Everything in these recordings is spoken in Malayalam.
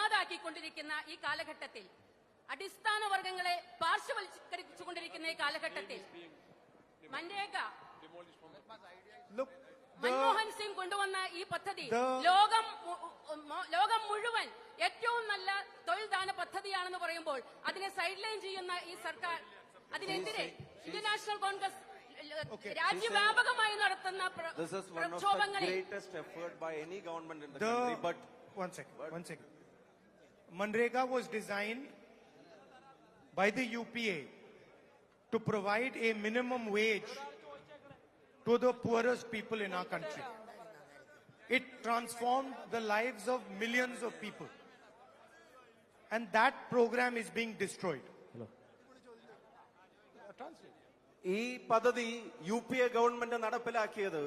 ഇല്ലാതാക്കിക്കൊണ്ടിരിക്കുന്ന ഈ കാലഘട്ടത്തിൽ, അടിസ്ഥാന വർഗങ്ങളെ പാർശ്വവൽക്കരിച്ചുകൊണ്ടിരിക്കുന്ന ഈ കാലഘട്ടത്തിൽ മൻമോഹൻ സിംഗ് കൊണ്ടുവന്ന ഈ പദ്ധതി ലോകം മുഴുവൻ ഏറ്റവും നല്ല തൊഴിൽദാന പദ്ധതിയാണെന്ന് പറയുമ്പോൾ അതിനെ സൈഡ് ലൈൻ ചെയ്യുന്ന ഈ സർക്കാർ, അതിനെതിരെ ഇന്ത്യൻ നാഷണൽ കോൺഗ്രസ് രാജ്യവ്യാപകമായി നടത്തുന്ന പ്രക്ഷോഭങ്ങളെ Manrega was designed by the UPA to provide a minimum wage to the poorest people in our country. It transformed the lives of millions of people. And that program is being destroyed. ഈ പദ്ധതി UPA ഗവൺമെന്റ് നടപ്പിലാക്കിയത്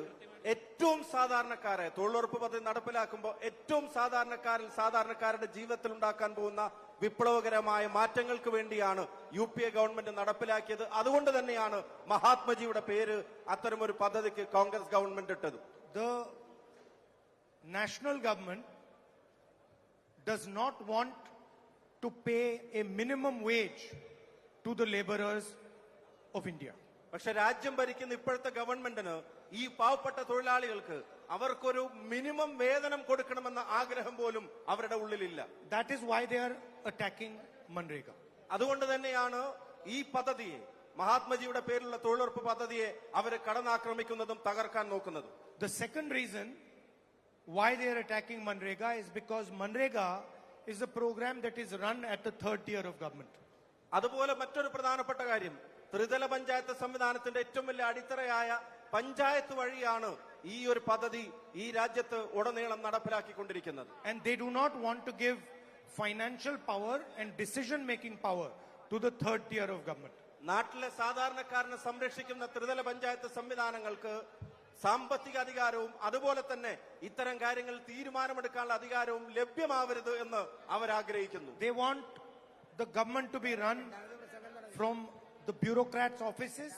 ഏറ്റവും സാധാരണക്കാരെ തൊഴിലുറപ്പ് പദ്ധതി നടപ്പിലാക്കുമ്പോൾ ഏറ്റവും സാധാരണക്കാരുടെ ജീവിതത്തിൽ ഉണ്ടാക്കാൻ പോകുന്ന വിപ്ലവകരമായ മാറ്റങ്ങൾക്ക് വേണ്ടിയാണ് UPA ഗവൺമെന്റ് നടപ്പിലാക്കിയത്. അതുകൊണ്ട് തന്നെയാണ് മഹാത്മജിയുടെ പേര് അത്തരമൊരു പദ്ധതിക്ക് കോൺഗ്രസ് ഗവൺമെന്റ് ഇട്ടത്. The national government does not want to pay a minimum wage to the laborers of India. പക്ഷെ രാജ്യം ഭരിക്കുന്ന ഇപ്പോഴത്തെ ഗവൺമെന്റിന് ഈ പാവപ്പെട്ട തൊഴിലാളികൾക്ക് അവർക്കൊരു മിനിമം വേതനം കൊടുക്കണമെന്ന ആഗ്രഹം പോലും അവരുടെ ഉള്ളിലില്ല. That is why they are attacking Manrega. അതുകൊണ്ട് തന്നെയാണ് ഈ പദ്ധതിയെ, മഹാത്മജിയുടെ പേരിലുള്ള തൊഴിലുറപ്പ് പദ്ധതിയെ അവര് കടന്നാക്രമിക്കുന്നതും തകർക്കാൻ നോക്കുന്നതും. The second reason why they are attacking Manrega is because Manrega is a program that is run at the third tier of government. അതുപോലെ മറ്റൊരു പ്രധാനപ്പെട്ട കാര്യം, ത്രിതല പഞ്ചായത്ത് സംവിധാനത്തിന്റെ ഏറ്റവും വലിയ അടിത്തറയായ പഞ്ചായത്ത് വഴിയാണ് ഈ ഒരു പദ്ധതി ഈ രാജ്യത്ത് ഉടനീളം നടപ്പിലാക്കിക്കൊണ്ടിരിക്കുന്നത്. And they do not want to give financial power and decision making power to the third tier of government. നാട്ടിലെ സാധാരണക്കാരനെ സംരക്ഷിക്കുന്ന ത്രിതല പഞ്ചായത്ത് സംവിധാനങ്ങൾക്ക് സാമ്പത്തിക അധികാരവും അതുപോലെ തന്നെ ഇത്തരം കാര്യങ്ങളിൽ തീരുമാനമെടുക്കാനുള്ള അധികാരവും ലഭ്യമാവരുത് എന്ന് അവർ ആഗ്രഹിക്കുന്നു. They want the government to be run from the bureaucrats' offices